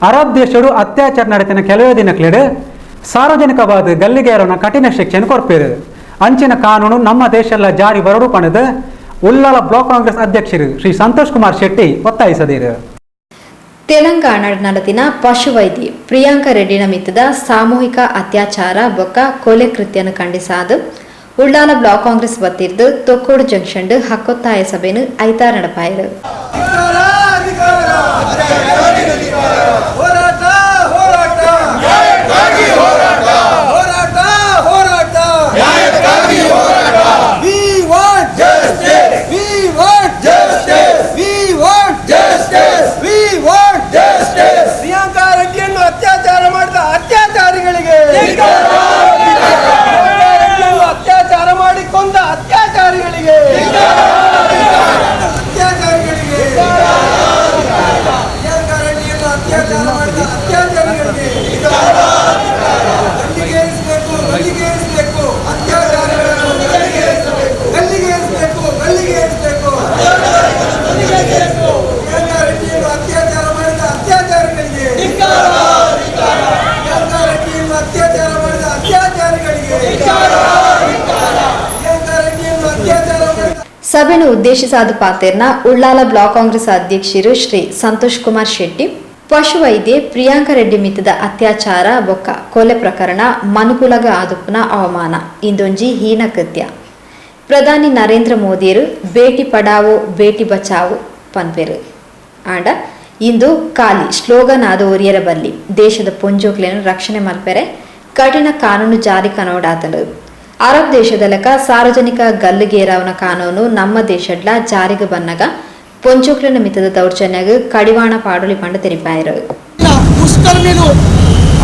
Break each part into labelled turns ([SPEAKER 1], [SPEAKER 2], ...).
[SPEAKER 1] Arab ದೇಶಡು ಅತ್ಯಾಚಾರ ನಡೆತಿನ ಕೆಲವೇ ದಿನಕ್ಲೆಡು ಸಾರ್ವಜನಿಕವಾದ ಗಲ್ಲಿಗೇರನ ಕಠಿಣ ಶಿಕ್ಷೆಯನ್ನು ಕೊರ್ಪೇರು. ಅಂಚಿನ ಕಾನೂನು ನಮ್ಮ ದೇಶಲ್ಲ ಜಾರಿ ಬರಡು ಪಣದು ಉಳ್ಳಾಲ ಬ್ಲಾಕ್ ಕಾಂಗ್ರೆಸ್ ಅಧ್ಯಕ್ಷರು ಶ್ರೀ ಸಂತೋಷ್ ಕುಮಾರ್ ಶೆಟ್ಟಿ ಒತ್ತಾಯಿಸಿದರು.
[SPEAKER 2] ತೆಲಂಗಾಣ ನಡತಿನ ಪಶುವೈದ್ಯೆ ಪ್ರಿಯಾಂಕಾ ರೆಡ್ಡಿನ ಮಿತ್ತದ ಸಾಮೂಹಿಕ ಅತ್ಯಾಚಾರ ಬೊಕ್ಕ ಕೊಲೆ ಕೃತ್ಯನ ಖಂಡಿಸಾದು ಉಳ್ಳಾಲ ಬ್ಲಾಕ್ ಕಾಂಗ್ರೆಸ್ ವತಿರ್ದು ತೊಕ್ಕೋಡು ಜಂಕ್ಷನ್ ಹಕ್ಕೊತ್ತಾಯ ಸಭೆನು ಐತಾರ ನಡಪಾಯರು. ಸಭೆಯನ್ನು ಉದ್ದೇಶಿಸಾದ ಪಾತೆರ್ನ ಉಳ್ಳಾಲ ಬ್ಲಾಕ್ ಕಾಂಗ್ರೆಸ್ ಅಧ್ಯಕ್ಷರು ಶ್ರೀ ಸಂತೋಷ್ ಕುಮಾರ್ ಶೆಟ್ಟಿ ಪಶುವೈದ್ಯೆ ಪ್ರಿಯಾಂಕಾ ರೆಡ್ಡಿ ಮಿತ್ತದ ಅತ್ಯಾಚಾರ ಬೊಕ್ಕ ಕೊಲೆ ಪ್ರಕರಣ ಮನುಕುಲಗ ಆದುಪ್ಪುನ ಅವಮಾನ ಇಂದೊಂಜಿ ಹೀನ ಕೃತ್ಯ ಪ್ರಧಾನಿ ನರೇಂದ್ರ ಮೋದಿಯರು ಬೇಟಿ ಪಡಾವೋ ಬೇಟಿ ಬಚಾವೋ ಪನ್ಪೆರು ಆಂಡ ಇಂದು ಖಾಲಿ ಸ್ಲೋಗನ್ ಆದ ಒರಿಯರ ಬಲ್ಲಿ ದೇಶದ ಪೊಂಜೋಕ್ಲೆಯನ್ನು ರಕ್ಷಣೆ ಮಲ್ಪೆರೆ ಕಠಿಣ ಕಾನೂನು ಜಾರಿ ಕನೋಡಾತಲು. ಅರಬ್ ದೇಶದಲಕ ಸಾರ್ವಜನಿಕ ಗಲ್ಲುಗೇರಾವನ ಕಾನೂನು ನಮ್ಮ ದೇಶಡ್ಲ ಜಾರಿಗೆ ಬನ್ನಗ ಪೊಂಚೋಕ್ಲಿನ ಮಿತದ ದೌರ್ಜನ್ಯಗ ಕಡಿವಾಣ ಪಾಡುಲಿ ಪಂಡು ತೆರಿಪಾಯರು.
[SPEAKER 3] ಮುಷ್ಕರ್ಮಿಗಳು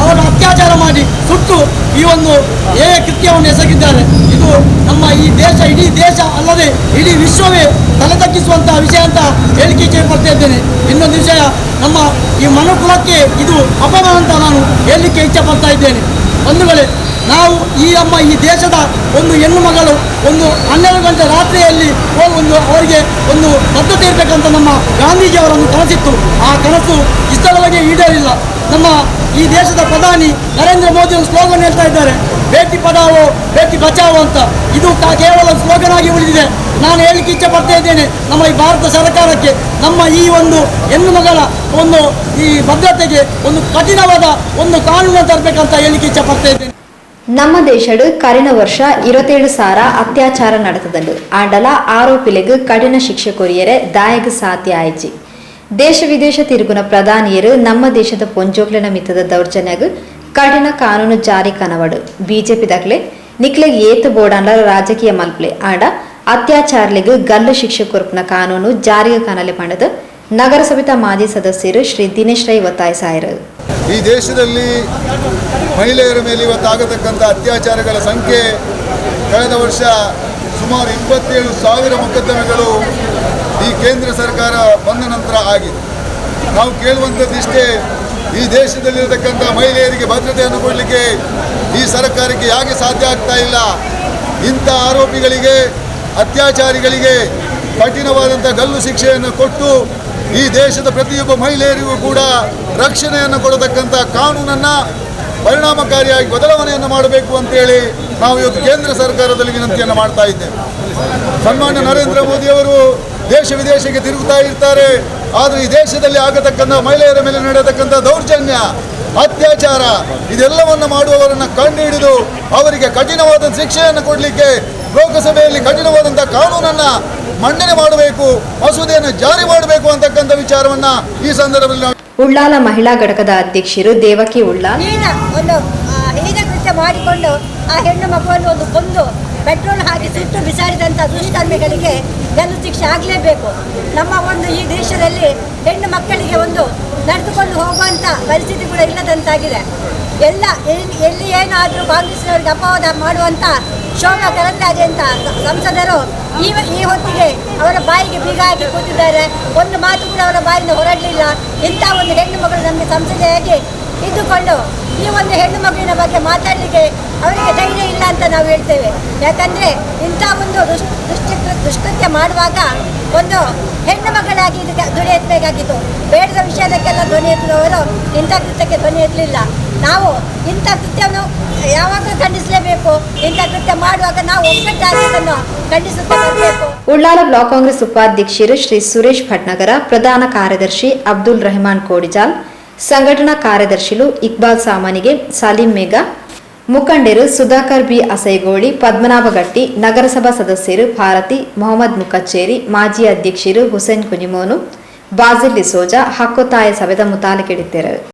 [SPEAKER 3] ಅವರು ಅತ್ಯಾಚಾರ ಮಾಡಿ ಸುಟ್ಟು ಈ ಒಂದು ಕೃತ್ಯವನ್ನು ಎಸಗಿದ್ದಾರೆ. ಇದು ನಮ್ಮ ಈ ದೇಶ, ಇಡೀ ದೇಶ ಅಲ್ಲದೆ ಇಡೀ ವಿಶ್ವವೇ ತಲೆ ತಗ್ಗಿಸುವಂತಹ ವಿಷಯ ಅಂತ ಹೇಳಿಕೆ ಪಡ್ತಾ ಇದ್ದೇನೆ. ಇನ್ನೊಂದು ವಿಷಯ, ನಮ್ಮ ಈ ಮನುಕುಲಕ್ಕೆ ಇದು ಅಪಮಾನ ಅಂತ ನಾನು ಹೇಳಲಿಕ್ಕೆ ಇಚ್ಛೆ ಪಡ್ತಾ ಇದ್ದೇನೆ. ಬಂಧುಗಳೇ, ನಾವು ಈ ದೇಶದ ಒಂದು ಹೆಣ್ಣು ಮಗಳು ಒಂದು 12 ಗಂಟೆ ರಾತ್ರಿಯಲ್ಲಿ ಅವರಿಗೆ ಒಂದು ಬದ್ಧತೆ ಇರಬೇಕಂತ ನಮ್ಮ ಗಾಂಧೀಜಿಯವರನ್ನು ಕನಸಿತ್ತು. ಆ ಕನಸು ಇಷ್ಟರವರೆಗೆ ಈಡೇರಿಲ್ಲ. ನಮ್ಮ ಈ ದೇಶದ ಪ್ರಧಾನಿ ನರೇಂದ್ರ ಮೋದಿ ಒಂದು ಸ್ಲೋಗನ್ ಹೇಳ್ತಾ ಇದ್ದಾರೆ, ಬೇಟಿ ಪಡಾವೋ ಬೇಟಿ ಬಚಾವೋ ಅಂತ. ಇದು ಕೇವಲ ಸ್ಲೋಗನ್ ಆಗಿ ಉಳಿದಿದೆ. ನಾನು ಹೇಳಿಕ್ಕೆ ಇಚ್ಛೆ ಪಡ್ತಾ ಇದ್ದೇನೆ, ನಮ್ಮ ಈ ಭಾರತ ಸರ್ಕಾರಕ್ಕೆ ನಮ್ಮ ಈ ಒಂದು ಹೆಣ್ಣು ಮಗಳ ಒಂದು ಈ ಭದ್ರತೆಗೆ ಒಂದು ಕಠಿಣವಾದ ಒಂದು ಕಾನೂನು ತರಬೇಕಂತ ಹೇಳಿಕ್ಕೆ ಇಚ್ಛೆ ಪಡ್ತಾ ಇದ್ದೇನೆ.
[SPEAKER 2] ನಮ್ಮ ದೇಶಡು ಕರಿನ ವರ್ಷ 27,000 ಅತ್ಯಾಚಾರ ನಡೆತದಲು ಆಂಡಲ ಆರೋಪಿಲೆಗು ಕಠಿಣ ಶಿಕ್ಷೆ ಕೊರಿಯರೆ ದಾಯಗ ಸಾಧ್ಯ ಆಯ್ಜಿ. ದೇಶ ವಿದೇಶ ತಿರುಗುನ ಪ್ರಧಾನಿಯರು ನಮ್ಮ ದೇಶದ ಪೊಂಜೋಕ್ಲಿನ ಮಿತ್ತದ ದೌರ್ಜನ್ಯಗು ಕಠಿಣ ಕಾನೂನು ಜಾರಿ ಕನವಡು ಬಿಜೆಪಿ ದಕ್ಲೆ ನಿಕ್ಲೆಗ್ ಏತು ಬೋಡಾಂಡ ರಾಜಕೀಯ ಮಲ್ಪ್ಲೆ ಆಂಡ ಅತ್ಯಾಚಾರಲಿಗು ಗಲ್ಲು ಶಿಕ್ಷೆ ಕೊರ್ಪನ ಕಾನೂನು ಜಾರಿಗೆ ಕನಲೆ ಪಂಡದು ನಗರಸಭೆ ಮಾಜಿ ಸದಸ್ಯರು ಶ್ರೀ ದಿನೇಶ್ ರೈ ಒತ್ತಾಯಿಸಾಯರು.
[SPEAKER 4] ಈ ದೇಶದಲ್ಲಿ ಮಹಿಳೆಯರ ಮೇಲೆ ಇವತ್ತಾಗತಕ್ಕಂಥ ಅತ್ಯಾಚಾರಗಳ ಸಂಖ್ಯೆ ಕಳೆದ ವರ್ಷ ಸುಮಾರು 27,000 ಮೊಕದ್ದಮೆಗಳು ಈ ಕೇಂದ್ರ ಸರ್ಕಾರ ಬಂದ ನಂತರ ಆಗಿದೆ. ನಾವು ಕೇಳುವಂಥದ್ದಿಷ್ಟೇ, ಈ ದೇಶದಲ್ಲಿರತಕ್ಕಂಥ ಮಹಿಳೆಯರಿಗೆ ಭದ್ರತೆಯನ್ನು ಕೊಡಲಿಕ್ಕೆ ಈ ಸರ್ಕಾರಕ್ಕೆ ಯಾಕೆ ಸಾಧ್ಯ ಆಗ್ತಾ ಇಲ್ಲ? ಇಂಥ ಆರೋಪಿಗಳಿಗೆ, ಅತ್ಯಾಚಾರಿಗಳಿಗೆ ಕಠಿಣವಾದಂಥ ಗಲ್ಲು ಶಿಕ್ಷೆಯನ್ನು ಕೊಟ್ಟು ಈ ದೇಶದ ಪ್ರತಿಯೊಬ್ಬ ಮಹಿಳೆಯರಿಗೂ ಕೂಡ ರಕ್ಷಣೆಯನ್ನು ಕೊಡತಕ್ಕಂಥ ಕಾನೂನನ್ನು ಪರಿಣಾಮಕಾರಿಯಾಗಿ ಬದಲಾವಣೆಯನ್ನು ಮಾಡಬೇಕು ಅಂತೇಳಿ ನಾವು ಇವತ್ತು ಕೇಂದ್ರ ಸರ್ಕಾರದಲ್ಲಿ ವಿನಂತಿಯನ್ನು ಮಾಡ್ತಾ ಇದ್ದೇವೆ. ಸನ್ಮಾನ್ಯ ನರೇಂದ್ರ ಮೋದಿಯವರು ದೇಶ ವಿದೇಶಕ್ಕೆ ತಿರುಗುತ್ತಾ ಇರ್ತಾರೆ, ಆದರೆ ಈ ದೇಶದಲ್ಲಿ ಆಗತಕ್ಕಂಥ ಮಹಿಳೆಯರ ಮೇಲೆ ನಡೆಯತಕ್ಕಂಥ ದೌರ್ಜನ್ಯ, ಅತ್ಯಾಚಾರ ಇದೆಲ್ಲವನ್ನು ಮಾಡುವವರನ್ನು ಕಂಡುಹಿಡಿದು ಅವರಿಗೆ ಕಠಿಣವಾದ ಶಿಕ್ಷೆಯನ್ನು ಕೊಡಲಿಕ್ಕೆ ಲೋಕಸಭೆಯಲ್ಲಿ ಕಠಿಣವಾದಂಥ ಕಾನೂನನ್ನು ಮಂಡನೆ ಮಾಡಬೇಕು, ಮಸೂದೆಯನ್ನು ಜಾರಿ ಮಾಡಬೇಕು ಅಂತಕ್ಕಂಥ ವಿಚಾರವನ್ನ ಈ ಸಂದರ್ಭದಲ್ಲಿ
[SPEAKER 2] ಉಳ್ಳಾಲ ಮಹಿಳಾ ಘಟಕದ ಅಧ್ಯಕ್ಷರು ದೇವಕಿ ಉಳ್ಳಾಲ್
[SPEAKER 5] ಒಂದು ಹೀನ ಕೃತ್ಯ ಮಾಡಿಕೊಂಡು ಆ ಹೆಣ್ಣು ಮಗುವನ್ನು ಒಂದು ಕೊಂದು ಪೆಟ್ರೋಲ್ ಹಾಕಿ ಸುಟ್ಟು ಬಿಸಾಡಿದಂಥ ದುಷ್ಕರ್ಮಿಗಳಿಗೆ ಗಲ್ಲು ಶಿಕ್ಷೆ ಆಗಲೇಬೇಕು. ನಮ್ಮ ಒಂದು ಈ ದೇಶದಲ್ಲಿ ಹೆಣ್ಣು ಮಕ್ಕಳಿಗೆ ಒಂದು ನಡೆದುಕೊಂಡು ಹೋಗುವಂಥ ಪರಿಸ್ಥಿತಿ ಕೂಡ ಇಲ್ಲದಂತಾಗಿದೆ. ಎಲ್ಲಿ ಏನಾದರೂ ಕಾಂಗ್ರೆಸ್ನವರಿಗೆ ಅಪವಾದ ಮಾಡುವಂಥ ಶೋಭಾ ಕರಂದ್ಲಾಜೆ ಅಂತ ಸಂಸದರು ಈ ಹೊತ್ತಿಗೆ ಅವರ ಬಾಯಿಗೆ ಬೀಗ ಹಾಕಿ ಕೂತಿದ್ದಾರೆ. ಒಂದು ಮಾತು ಕೂಡ ಅವರ ಬಾಯಿಂದ ಹೊರಡಲಿಲ್ಲ. ಇಂಥ ಒಂದು ಹೆಣ್ಣು ಮಗಳು ನಮಗೆ ಸಂಸದೆಯಾಗಿ ಇದ್ದುಕೊಂಡು ಈ ಒಂದು ಹೆಣ್ಣು ಮಗುವಿನ ಬಗ್ಗೆ ಮಾತಾಡಲಿಕ್ಕೆ ಅವರಿಗೆ ಧೈರ್ಯ ಇಲ್ಲ ಅಂತ ನಾವು ಹೇಳ್ತೇವೆ. ಯಾಕಂದರೆ ಇಂಥ ಒಂದು ದುಷ್ಟಕೃತ್ಯ ದುಷ್ಕೃತ್ಯ ಮಾಡುವಾಗ ಒಂದು ಹೆಣ್ಣು ಮಗಳಾಗಿ ಇದಕ್ಕೆ ಧ್ವನಿ ಎತ್ತಬೇಕಾಗಿತ್ತು. ಬೇಡದ ವಿಷಯದಕ್ಕೆಲ್ಲ ಧ್ವನಿ ಎತ್ತುವವರು ಇಂಥ ಕೃತ್ಯಕ್ಕೆ ಧ್ವನಿ ಎತ್ತಲಿಲ್ಲ. ನಾವು ಇಂಥ ಕೃತ್ಯವನ್ನು ಯಾವಾಗ ಖಂಡಿಸಲೇಬೇಕು. ಇಂಥ ಕೃತ್ಯ ಮಾಡುವಾಗ ನಾವು ಒಗ್ಗಟ್ಟಾಗಿ ಇದನ್ನು ಖಂಡಿಸುತ್ತಾ ಬರಬೇಕು.
[SPEAKER 2] ಉಳ್ಳಾಲ ಬ್ಲಾಕ್ ಕಾಂಗ್ರೆಸ್ ಉಪಾಧ್ಯಕ್ಷರು ಶ್ರೀ ಸುರೇಶ್ ಭಟ್ನಗರ, ಪ್ರಧಾನ ಕಾರ್ಯದರ್ಶಿ ಅಬ್ದುಲ್ ರೆಹಮಾನ್ ಕೋಡಿಜಾಲ್, ಸಂಘಟನಾ ಕಾರ್ಯದರ್ಶಿಗಳು ಇಕ್ಬಾಲ್ ಸಾಮಾನಿಗೆ, ಸಲೀಂ ಮೇಘ, ಮುಖಂಡರು ಸುಧಾಕರ್ ಬಿ ಅಸೈಗೋಳಿ, ಪದ್ಮನಾಭ ಗಟ್ಟಿ, ನಗರಸಭಾ ಸದಸ್ಯರು ಭಾರತಿ, ಮೊಹಮ್ಮದ್ ಮುಕಚ್ಚೇರಿ, ಮಾಜಿ ಅಧ್ಯಕ್ಷರು ಹುಸೇನ್ ಕುನಿಮೋನು, ಬಾಜಿಲ್ ಡಿಸೋಜಾ ಹಕ್ಕೊತ್ತಾಯ ಸಭೆದ ಮುತಾಲಿಕೆಡಿದ್ದರು.